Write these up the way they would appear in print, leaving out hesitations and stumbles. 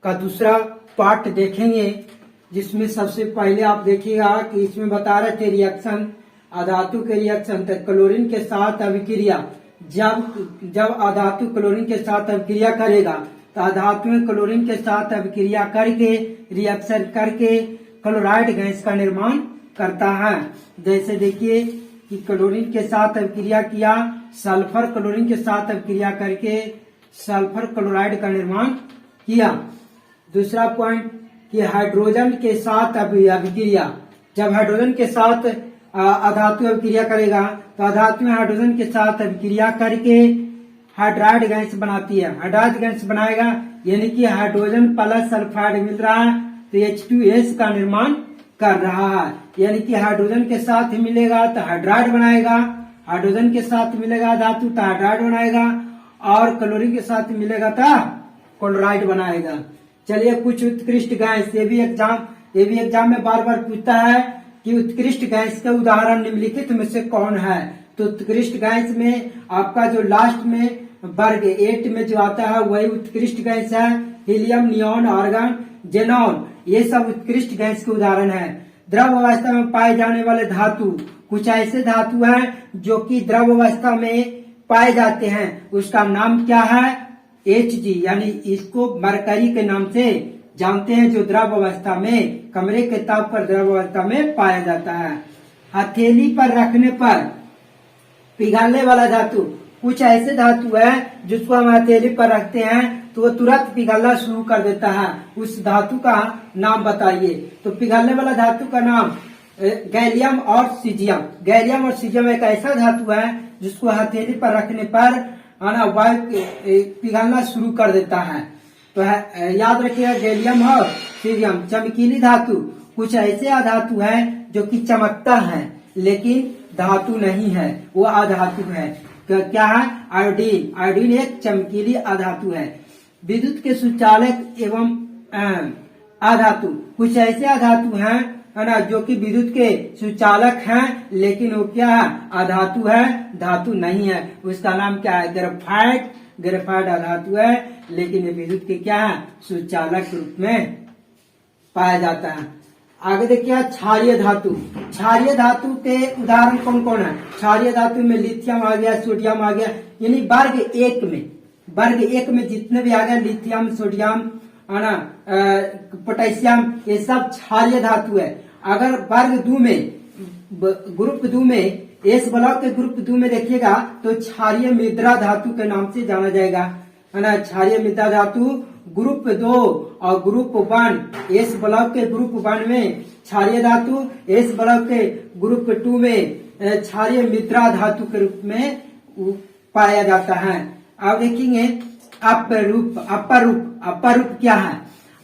का दूसरा पार्ट देखेंगे, जिसमें सबसे पहले आप देखिएगा कि इसमें बता रहे थे रिएक्शन, अधातु के रिएक्शन। तो क्लोरीन के साथ अभिक्रिया, जब अधातु क्लोरीन के साथ अभिक्रिया करेगा तो अधातु में क्लोरीन के साथ अभिक्रिया करके रिएक्शन करके क्लोराइड गैस का निर्माण करता है। जैसे देखिए कि क्लोरीन के साथ अभिक्रिया किया, सल्फर क्लोरीन के साथ अभिक्रिया करके सल्फर क्लोराइड का निर्माण किया। दूसरा पॉइंट कि हाइड्रोजन के साथ अभिक्रिया, जब हाइड्रोजन के साथ अधातु अभिक्रिया करेगा तो अधातु में हाइड्रोजन के साथ अभिक्रिया करके हाइड्राइड गैस बनाती है। हाइड्राइड गैस बनाएगा यानी कि हाइड्रोजन प्लस सल्फाइड मिल रहा है तो H2S का निर्माण कर रहा है। यानी कि हाइड्रोजन के साथ मिलेगा तो हाइड्राइड बनाएगा, हाइड्रोजन के साथ मिलेगा धातु तो हाइड्राइड बनाएगा, और क्लोरीन के साथ मिलेगा तो क्लोराइड बनाएगा। चलिए कुछ उत्कृष्ट गैस, ये भी एग्जाम में बार बार पूछता है कि उत्कृष्ट गैस का उदाहरण निम्नलिखित में से कौन है। तो उत्कृष्ट गैस में आपका जो लास्ट में वर्ग 8 में जो आता है वही उत्कृष्ट गैस है। हीलियम, नियॉन, आर्गन, जेनॉन, ये सब उत्कृष्ट गैस के उदाहरण है। द्रव अवस्था में पाए जाने वाले धातु, कुछ ऐसे धातु हैं जो कि द्रव अवस्था में पाए जाते हैं, उसका नाम क्या है? Hg, यानी इसको मरकरी के नाम से जानते हैं, जो द्रव अवस्था में कमरे के ताप पर द्रव अवस्था में पाया जाता है। हथेली पर रखने पर पिघलने वाला धातु, कुछ ऐसे धातु है जिसको हम हथेली पर रखते हैं तो वो तुरंत पिघलना शुरू कर देता है, उस धातु का नाम बताइए। तो पिघलने वाला धातु का नाम गैलियम और सीजियम। गैलियम और सीजियम एक ऐसा धातु है जिसको हथेली पर रखने पर वायु पिघलना शुरू कर देता है। तो याद रखिएगा गैलियम और सीजियम। चमकीली धातु, कुछ ऐसे अधातु है जो कि चमकता है लेकिन धातु नहीं है, वो अधातु है। क्या है? आयोडीन। आयोडीन एक चमकीली अधातु है। विद्युत के सुचालक एवं अधातु, कुछ ऐसे अधातु हैं है ना जो कि विद्युत के सुचालक हैं लेकिन वो क्या है? अधातु है, धातु नहीं है। उसका नाम क्या है? ग्रेफाइट। ग्रेफाइट अधातु है लेकिन ये विद्युत के क्या है? सुचालक रूप में पाया जाता है। आगे देखिए क्षारीय धातु। क्षारीय धातु के उदाहरण कौन कौन है? क्षारीय धातु में लिथियम आ गया, सोडियम आ गया, यानी वर्ग एक में जितने भी आ गए लिथियम, सोडियम, पोटेशियम, ये सब क्षारीय धातु है। अगर वर्ग 2 में, ग्रुप 2 में, एस ब्लॉक के ग्रुप 2 में देखिएगा तो क्षारीय मृदा धातु के नाम से जाना जाएगा, है ना। क्षारीय मृदा धातु ग्रुप 2 और ग्रुप 1, एस ब्लॉक के ग्रुप 1 में क्षारीय धातु, एस ब्लॉक के ग्रुप 2 में क्षारीय मृदा धातु के रूप में पाया जाता है। अब देखेंगे अपरूप। अपरूप क्या है?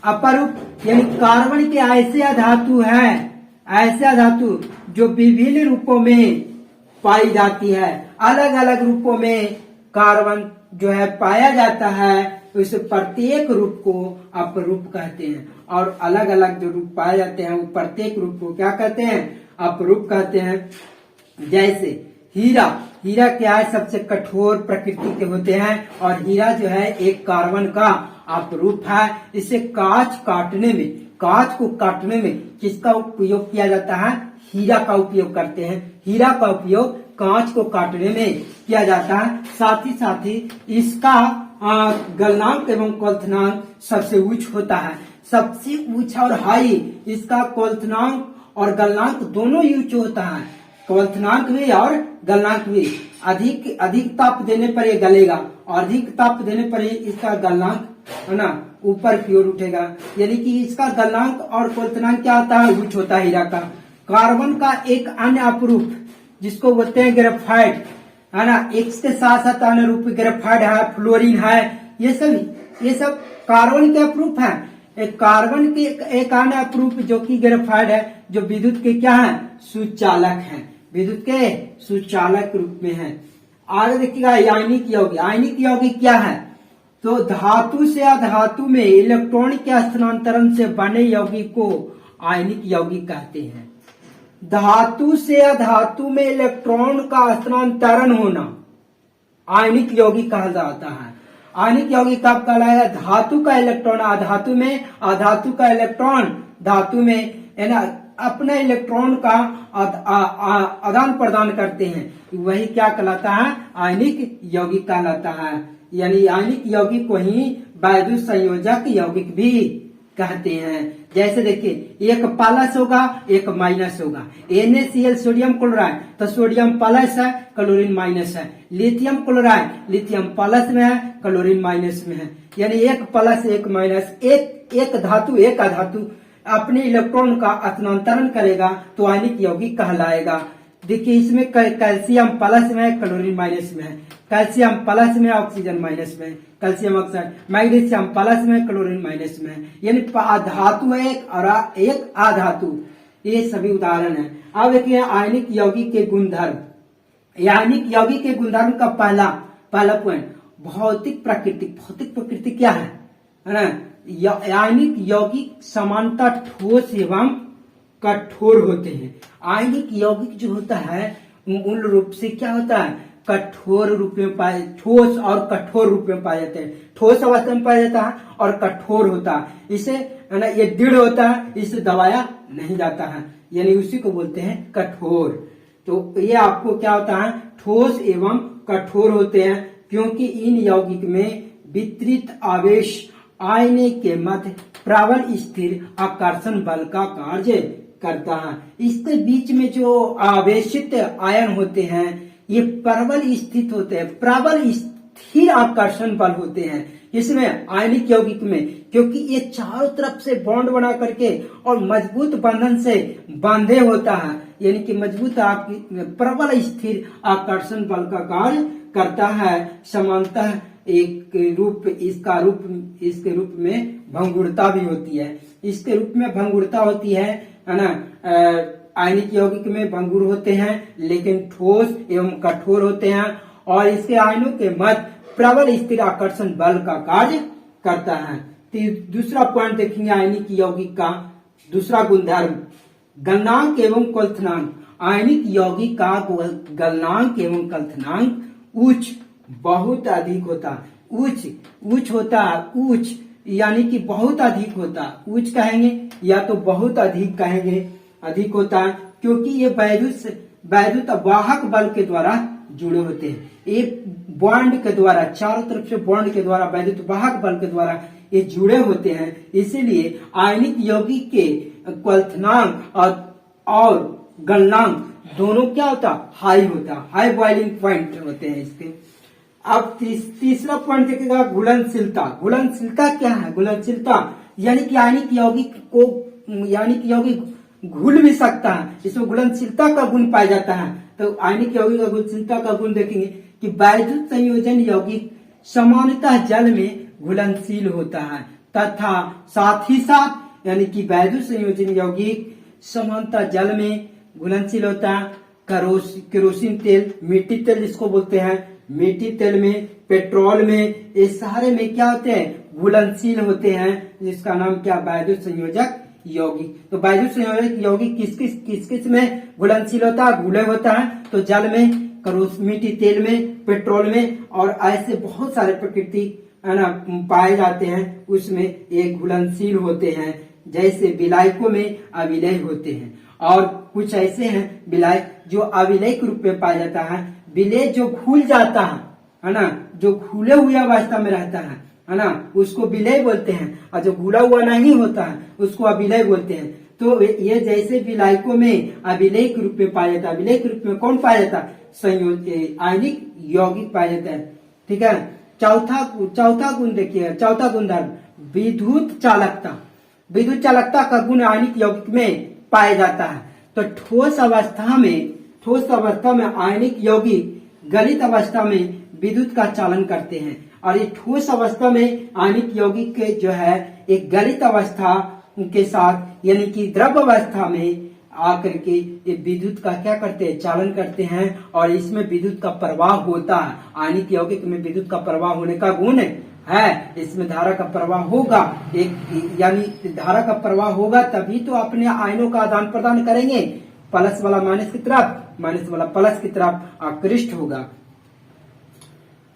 अपरूप यानी कार्बन के ऐसे धातु है, ऐसे धातु जो विभिन्न रूपों में पाई जाती है। अलग अलग रूपों में कार्बन जो है पाया जाता है, तो इस प्रत्येक रूप को अपरूप कहते हैं। और अलग अलग जो रूप पाए जाते हैं वो प्रत्येक रूप को क्या कहते हैं? अपरूप कहते हैं। जैसे हीरा। हीरा क्या है? सबसे कठोर प्रकृति के होते हैं और हीरा जो है एक कार्बन का अपरूप है। इसे कांच को काटने में किसका उपयोग किया जाता है? हीरा का उपयोग करते हैं। हीरा का उपयोग कांच को काटने में किया जाता है। साथ ही इसका गलनांक एवं क्वथनांक सबसे उच्च होता है। सबसे ऊंचा और हाई इसका क्वथनांक और गलनांक दोनों उच्च होता है। क्वथनांक भी और गलनांक भी। अधिक ताप देने पर ये गलेगा और अधिक ताप देने पर इसका गलनांक है ना ऊपर की ओर उठेगा, यानी कि इसका गलनांक और क्वथनांक क्या होता है? उच्च होता है हीरा का। कार्बन का एक अन्य अपरूप जिसको बोलते हैं ग्रेफाइट, है ना। एक्स के साथ साथ अन्य रूप ग्रेफाइट है, फ्लोरीन है, ये सब कार्बन के अपरूप है। एक कार्बन के एक अन्य अपरूप जो कि ग्रेफाइट है, जो विद्युत के क्या है? सुचालक है, विद्युत के सुचालक रूप में है। आगे देखिएगा आयनिक यौगिक। आयनिक यौगिक क्या है? तो धातु से अधातु में इलेक्ट्रॉन के स्थानांतरण से बने यौगिक को आयनिक यौगिक कहते हैं। धातु से अधातु में इलेक्ट्रॉन का स्थानांतरण होना आयनिक यौगिक कहा जाता है। आयनिक यौगिक कब कहलाएगा? धातु का इलेक्ट्रॉन अधातु का इलेक्ट्रॉन धातु में है ना अपने इलेक्ट्रॉन का आदान प्रदान करते हैं, वही क्या कहलाता है? आयनिक यौगिक कहलाता है। यानी आयनिक यौगिक को ही वैद्युत संयोजक यौगिक भी कहते हैं। जैसे देखिए एक प्लस होगा एक माइनस होगा। NaCl सोडियम क्लोराइड, तो सोडियम प्लस है क्लोरीन माइनस है। लिथियम क्लोराइड लिथियम प्लस में है क्लोरीन माइनस में है। यानी एक प्लस एक माइनस, एक धातु एक अधातु अपने इलेक्ट्रॉन का स्थानांतरण करेगा तो आयनिक यौगिक कहलाएगा। देखिए इसमें कैल्शियम प्लस में है क्लोरीन माइनस में है, कैल्शियम प्लस में ऑक्सीजन माइनस में, कैल्शियम ऑक्साइड, मैग्नीशियम प्लस में क्लोरीन माइनस में है। यानी धातु एक और एक अधातु, ये सभी उदाहरण है। अब देखिए आयनिक यौगिक के गुणधर्म। आयनिक यौगिक के गुणधर्म का पहला पॉइंट भौतिक प्रकृति क्या है ना? आयनिक यौगिक समानता ठोस एवं कठोर होते हैं। आयनिक यौगिक जो होता है मूल रूप से क्या होता है? कठोर रूप में पाए, ठोस और कठोर रूप में पाए जाते हैं। ठोस अवस्था में पाया जाता है और कठोर होता है। इसे है ना ये दृढ़ होता है, इसे दबाया नहीं जाता है, यानी उसी को बोलते हैं कठोर। तो ये आपको क्या होता है? ठोस एवं कठोर होते हैं, क्योंकि इन यौगिक में वितरित आवेश आयने के मध्य प्रबल स्थिर आकर्षण बल का कार्य करता है। इसके बीच में जो आवेशित आयन होते हैं ये प्रबल स्थित होते हैं, प्रबल स्थिर आकर्षण बल होते हैं इसमें आयनिक यौगिक में, क्योंकि ये चारों तरफ से बॉन्ड बना करके और मजबूत बंधन से बांधे होता है। यानी कि मजबूत प्रबल स्थिर आकर्षण बल का कार्य करता है। समानतः एक रूप इसके रूप में भंगुरता भी होती है। इसके रूप में भंगुरता होती है ना। आयनिक यौगिक में भंगुर होते हैं लेकिन ठोस एवं कठोर होते हैं, और इसके आयनों के मध्य प्रबल स्थिर आकर्षण बल का कार्य करता है। दूसरा पॉइंट देखेंगे आयनिक यौगिक का दूसरा गुणधर्म गलनांक एवं क्वथनांक। आयनिक यौगिक का गलनांक एवं क्वथनांक उच्च बहुत अधिक होता, उच्च होता, उच्च यानी कि बहुत अधिक होता। उच्च कहेंगे या तो बहुत अधिक कहेंगे, अधिक होता है, क्योंकि ये वैद्युत वाहक बल के द्वारा जुड़े होते हैं। ये बॉन्ड के द्वारा, चारों तरफ से बॉन्ड के द्वारा, वैद्युत वाहक बल के द्वारा ये जुड़े होते हैं। इसीलिए आयनिक यौगिक के क्वथनांक और गलनांक दोनों क्या होता? हाई होता, हाई बॉइलिंग पॉइंट होते हैं इसके। अब तीसरा पॉइंट देखेगा घुलनशीलता। घुलनशीलता क्या है? घुलनशीलता यानी कि आयनिक यौगिक घुल भी सकता है, इसमें घुलनशीलता का गुण पाया जाता है। तो आयनिक यौगिक का घुलनशीलता का गुण देखेंगे कि वैद्युत संयोजन यौगिक सामान्यतः जल में घुलनशील होता है, तथा साथ ही साथ यानी कि वैद्युत संयोजन यौगिक सामान्यतः जल में घुलनशील होता है। केरोसिन तेल, मिट्टी तेल जिसको बोलते हैं, मिट्टी तेल में, पेट्रोल में, ये सारे में क्या होते हैं? घुलनशील होते हैं, जिसका नाम क्या? वैद्युत संयोजक यौगिक। तो वैद्युत संयोजक यौगिक किस किस में घुलनशील होता है? घुले होता है। तो जल में, मिट्टी तेल में, पेट्रोल में, और ऐसे बहुत सारे प्रकृति है ना पाए जाते हैं, उसमें ये घुलनशील होते हैं। जैसे विलायकों में अविलय होते हैं, और कुछ ऐसे हैं विलायक जो अविलय के रूप में पाया जाता है। विलय जो घुल जाता है ना, जो घुले हुए अवस्था में रहता है ना, उसको विलय बोलते हैं, और जो घुला हुआ नहीं होता है उसको अविलय बोलते हैं। तो ये जैसे विलायकों में अविलय के रूप में पाया जाता है। विलय के रूप में कौन पाया जाता है? आयनिक यौगिक पाया जाता है। ठीक है। चौथा गुण देखिए, चौथा गुणधर्म विद्युत चालकता। विद्युत चालकता का गुण आयनिक यौगिक में पाया जाता है। तो ठोस अवस्था में आयनिक यौगिक गलित अवस्था में विद्युत का चालन करते हैं, और ये ठोस अवस्था में आयनिक यौगिक के जो है एक गलित अवस्था के साथ यानी कि द्रव अवस्था में आकर के ये विद्युत का क्या करते हैं? चालन करते हैं, और इसमें विद्युत का प्रवाह होता है। आयनिक यौगिक में विद्युत का प्रवाह होने का गुण है, इसमें धारा का प्रवाह होगा, एक यानी धारा का प्रवाह होगा तभी तो अपने आयनों का आदान प्रदान करेंगे। प्लस वाला माइनस की तरफ, माइनस वाला प्लस की तरफ आकृष्ट होगा।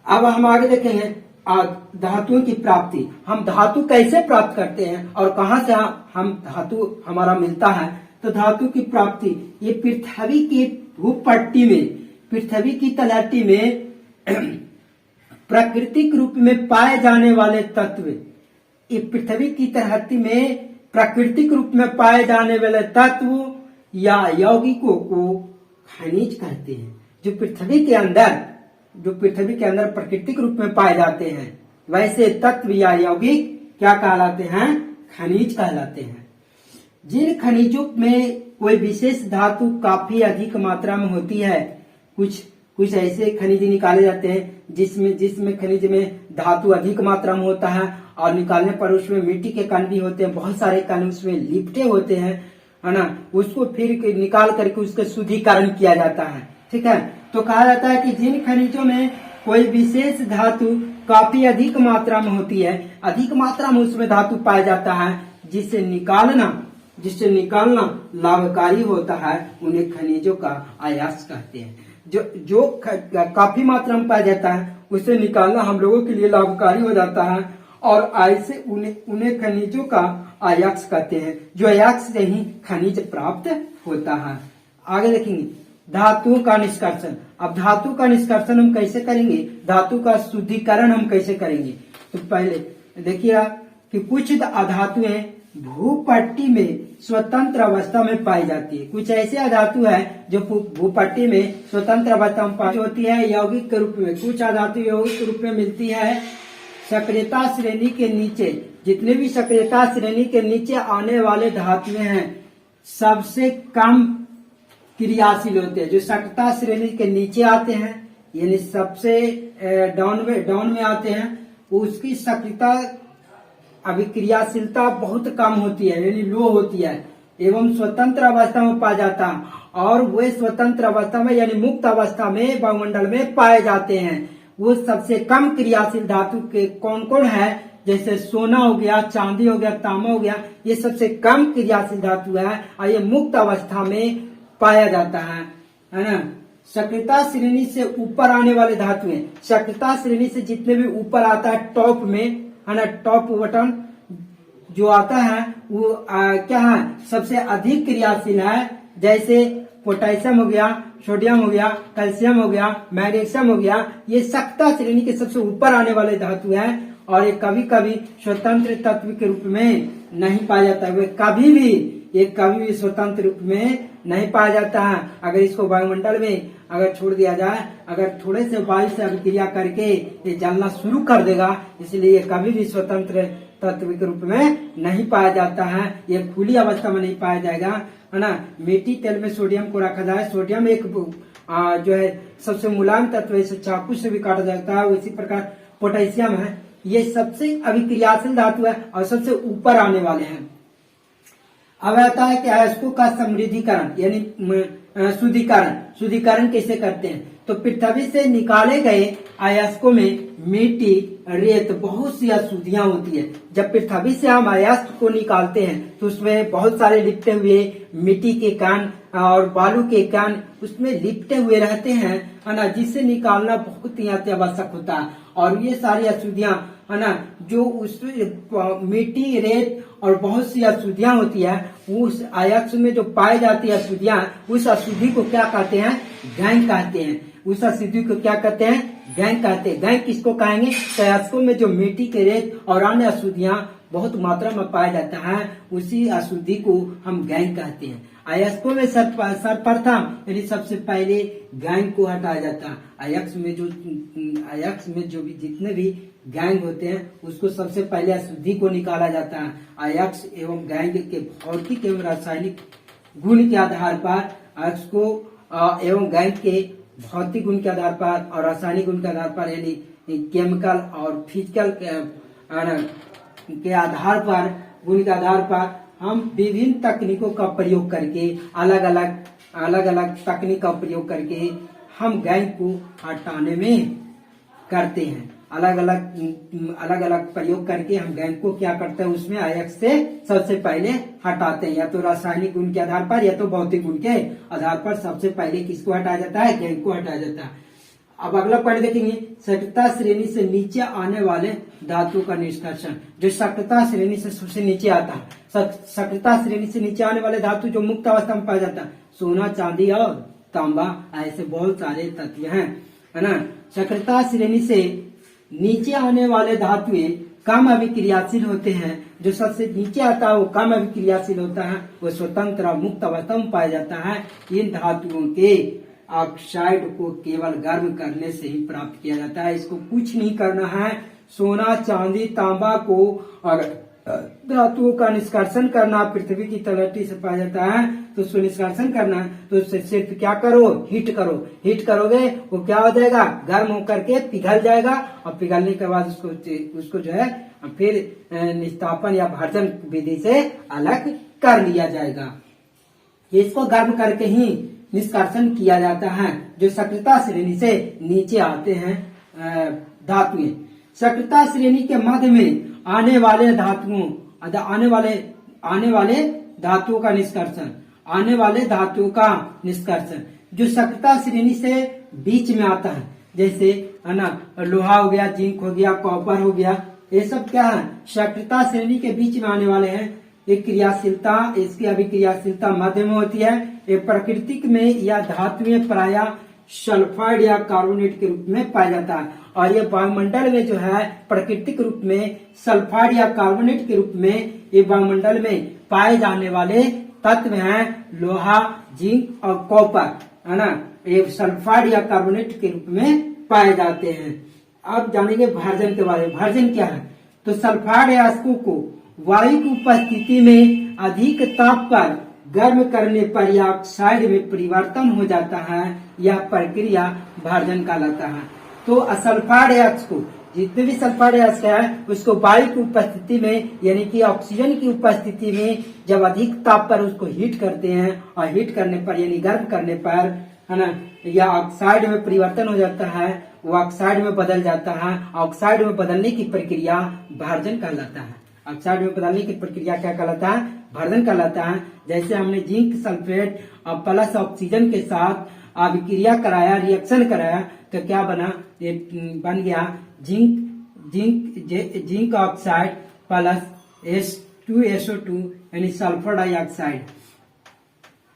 अब हम आगे देखेंगे धातुओं की प्राप्ति, हम धातु कैसे प्राप्त करते हैं और कहां से हम धातु हमारा मिलता है। तो धातु की प्राप्ति, ये पृथ्वी की भूपट्टी में, पृथ्वी की तलहटी में प्राकृतिक रूप में पाए जाने वाले तत्व, ये पृथ्वी की तलहटी में प्राकृतिक रूप में पाए जाने वाले तत्व या यौगिकों को खनिज कहते हैं। जो पृथ्वी के अंदर प्राकृतिक रूप में पाए जाते हैं, वैसे तत्व या यौगिक क्या कहलाते हैं? खनिज कहलाते हैं। जिन खनिजों में कोई विशेष धातु काफी अधिक मात्रा में होती है, कुछ ऐसे खनिज निकाले जाते हैं जिसमें खनिज में धातु अधिक मात्रा में होता है और निकालने पर उसमें मिट्टी के कण भी होते हैं, बहुत सारे कण उसमें लिपटे होते हैं, है ना। उसको फिर निकाल करके उसका शुद्धिकरण किया जाता है, ठीक है। तो कहा जाता है कि जिन खनिजों में कोई विशेष धातु काफी अधिक मात्रा में होती है, अधिक मात्रा में उसमें धातु पाया जाता है, जिससे निकालना लाभकारी होता है, उन्हें खनिजों का अयस्क कहते हैं। जो काफी मात्रा में पाया जाता है, उसे निकालना हम लोगों के लिए लाभकारी हो जाता है और ऐसे उन्हें खनिजों का अयस्क कहते हैं, जो अयस्क से ही खनिज प्राप्त होता है। आगे देखेंगे धातुओं का निष्कर्षण। अब धातु का निष्कर्षण हम कैसे करेंगे, धातु का शुद्धिकरण हम कैसे करेंगे। तो पहले देखिए कि कुछ अधातुएं भूपट्टी में स्वतंत्र अवस्था में पाई जाती है। कुछ ऐसे अधातु है जो भूपट्टी में स्वतंत्र अवस्था में पाई होती है यौगिक के रूप में। कुछ अधातु यौगिक के रूप में मिलती है सक्रियता श्रेणी के नीचे। जितने भी सक्रियता श्रेणी के नीचे आने वाले धातुएं हैं, सबसे कम क्रियाशील होते हैं। जो सक्रियता श्रेणी के नीचे आते हैं, यानी सबसे डाउन में आते हैं, उसकी सक्रियता अभिक्रियाशीलता बहुत कम होती है, यानी लो होती है, एवं स्वतंत्र अवस्था में पाया जाता है। और वे स्वतंत्र अवस्था में यानी मुक्त अवस्था में वायुमंडल में पाए जाते हैं। वो सबसे कम क्रियाशील धातु के कौन कौन है, जैसे सोना हो गया, चांदी हो गया, तांबा हो गया, ये सबसे कम क्रियाशील धातु है और ये मुक्त अवस्था में पाया जाता है ना। सक्रियता श्रेणी से ऊपर आने वाले धातुएं, सक्रियता श्रेणी से जितने भी ऊपर आता है टॉप में, है ना, टॉप बटन जो आता है वो क्या है, सबसे अधिक क्रियाशील है। जैसे पोटेशियम हो गया, सोडियम हो गया, कैल्शियम हो गया, मैग्नीशियम हो गया, ये सक्रियता श्रेणी के सबसे ऊपर आने वाले धातु हैं और ये कभी कभी स्वतंत्र तत्व के रूप में नहीं पाया जाता है। ये कभी भी स्वतंत्र रूप में नहीं पाया जाता है। अगर इसको वायुमंडल में अगर छोड़ दिया जाए, अगर थोड़े से वायु से अभिक्रिया करके ये जलना शुरू कर देगा, इसलिए ये कभी भी स्वतंत्र तत्व के रूप में नहीं पाया जाता है। ये खुली अवस्था में नहीं पाया जाएगा, है ना। मिट्टी तेल में सोडियम को रखा जाए, सोडियम एक जो है सबसे मुलायम तत्व, इसे चाकू से भी काटा जाता है। उसी प्रकार पोटेशियम है, ये सबसे अभिक्रियाशील धातु है और सबसे ऊपर आने वाले हैं। अब आता है कि अयस्कों का समृद्धिकरण यानी शुद्धिकरण कैसे करते हैं। तो पृथ्वी से निकाले गए अयस्कों में मिट्टी, रेत, बहुत सी अशुद्धियां होती है। जब पृथ्वी से हम अयस्क को निकालते हैं तो उसमें बहुत सारे लिपटे हुए मिट्टी के कण और बालू के कण उसमें लिपटे हुए रहते हैं, है ना, जिससे निकालना बहुत ही अत्यावश्यक होता है। और ये सारी अशुद्धियां, है ना, जो उस मिट्टी, रेत और बहुत सी अशुद्धियां होती है, उस अयस्क में जो पाई जाती है अशुद्धियां, उस अशुद्धि को क्या कहते हैं, गैंग कहते हैं। उस अशुद्धि को क्या कहते हैं, गैंग कहते हैं। गैंग किसको कहेंगे, अयस्कों में जो मिट्टी के रेत और अन्य अशुद्धियां बहुत मात्रा में पाया जाता है, उसी अशुद्धि को हम गैंग कहते हैं। अयस्कों में सर्वप्रथम यानी सबसे पहले गैंग को हटाया जाता है। अयस्क में जो भी जितने भी गैंग होते हैं उसको सबसे पहले अशुद्धि को निकाला जाता है। अयस्क एवं गैंग के भौतिक एवं रासायनिक गुण के आधार पर अयस्क को एवं गैंग के भौतिक गुण के आधार पर और रासायनिक गुण के आधार पर यानी केमिकल और फिजिकल के आधार पर, गुण के आधार पर हम विभिन्न तकनीकों का प्रयोग करके अलग अलग तकनीक का प्रयोग करके हम गैंग को हटाने में करते हैं। अलग अलग प्रयोग करके हम गैंग को क्या करते हैं, उसमें अयस्क से सबसे पहले हटाते हैं। या तो रासायनिक गुण के आधार पर या तो भौतिक गुण के आधार पर सबसे पहले किसको हटाया जाता है, गैंग को हटाया जाता है। अब अगला पॉइंट देखेंगे, सक्रियता श्रेणी से नीचे आने वाले धातु का निष्कर्षण। जो सक्रियता श्रेणी से सबसे नीचे आता है, सक्रियता श्रेणी से नीचे आने वाले धातु जो मुक्त अवस्था में पाया जाता है, सोना, चांदी और तांबा, ऐसे बहुत सारे तत्व हैं, है ना। सक्रियता श्रेणी से नीचे आने वाले धातुएं कम अभिक्रियाशील होते हैं। जो सबसे नीचे आता है वो कम अभिक्रियाशील होता है, वो स्वतंत्र और मुक्त अवस्था में पाया जाता है। इन धातुओं के ऑक्साइड को केवल गर्म करने से ही प्राप्त किया जाता है। इसको कुछ नहीं करना है। सोना, चांदी, तांबा को और धातुओं का निष्कर्षण करना पृथ्वी की तलहटी से पाया जाता है, तो उसको निष्कर्षण करना है तो उससे सिर्फ क्या करो, हीट करो। हीट करोगे वो क्या हो जाएगा, गर्म होकर के पिघल जाएगा, और पिघलने के बाद उसको जो है फिर निस्तापन या भर्जन विधि से अलग कर लिया जाएगा। इसको गर्म करके ही निष्कर्षण किया जाता है। जो सक्रियता श्रेणी से नीचे आते हैं धातुएं, सक्रियता श्रेणी के मध्य में आने वाले धातुओं का निष्कर्षण, आने वाले धातुओं का निष्कर्षण जो सक्रियता श्रेणी से बीच में आता है, जैसे है ना लोहा हो गया, जिंक हो गया, कॉपर हो गया, ये सब क्या है, सक्रियता श्रेणी के बीच में आने वाले हैं। एक क्रियाशीलता, इसकी अभिक्रियाशीलता मध्य में होती है। ये प्राकृतिक में या धातुएं प्रायः सल्फाइड या कार्बोनेट के रूप में पाया जाता है, और ये वायुमंडल में जो है प्राकृतिक रूप में सल्फाइड या कार्बोनेट के रूप में ये वायुमंडल में पाए जाने वाले तत्व हैं लोहा, जिंक और कॉपर, है ना। ये सल्फाइड या कार्बोनेट के रूप में पाए जाते हैं। अब जानेंगे भर्जन के बारे में। भर्जन क्या है, तो सल्फाइड अयस्कों को वायु की उपस्थिति में अधिक ताप पर गर्म करने पर यह ऑक्साइड में परिवर्तन हो जाता है। यह प्रक्रिया भर्जन कहलाता है। तो सल्फाइड अयस्क को, जितने भी सल्फाइड अयस्क है उसको वायु की उपस्थिति में यानी कि ऑक्सीजन की उपस्थिति में जब अधिक ताप पर उसको हीट करते हैं, और हीट करने पर यानी गर्म करने पर, है ना, यह ऑक्साइड में परिवर्तन हो जाता है, वो ऑक्साइड में बदल जाता है। ऑक्साइड में बदलने की प्रक्रिया भर्जन कहलाता है। ऑक्साइड में बदलने की प्रक्रिया क्या कहलाता है, भर्जन कहलाता है। जैसे हमने जिंक सल्फेट और प्लस ऑक्सीजन के साथ अभिक्रिया कराया, रिएक्शन कराया, तो क्या बना, ये बन गया जिंक ऑक्साइड प्लस H2SO2 यानी सल्फर डाइऑक्साइड।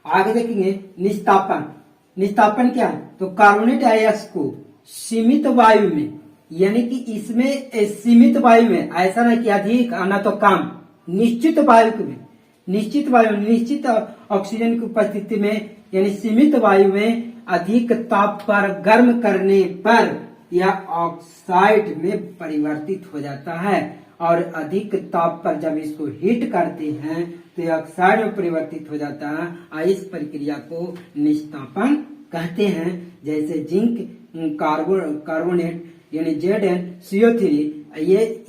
आगे देखेंगे निस्तापन। निस्तापन क्या है, तो कार्बोनेट अयस्क को सीमित वायु में, यानी कि इसमें सीमित वायु में, ऐसा ना कि अधिक आना तो कम, निश्चित ऑक्सीजन की उपस्थिति में यानी सीमित वायु में अधिक ताप पर गर्म करने पर यह ऑक्साइड में परिवर्तित हो जाता है। और अधिक ताप पर जब इसको हीट करते हैं तो यह ऑक्साइड में परिवर्तित हो जाता है, और इस प्रक्रिया को निस्तापन कहते हैं। जैसे जिंक कार्बोनेट यानी ZnCO3,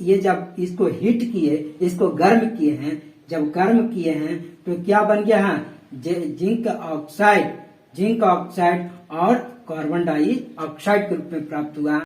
ये जब इसको हीट किए, इसको गर्म किए हैं, जब गर्म किए हैं तो क्या बन गया है, जिंक ऑक्साइड और कार्बन डाइऑक्साइड के रूप में प्राप्त हुआ।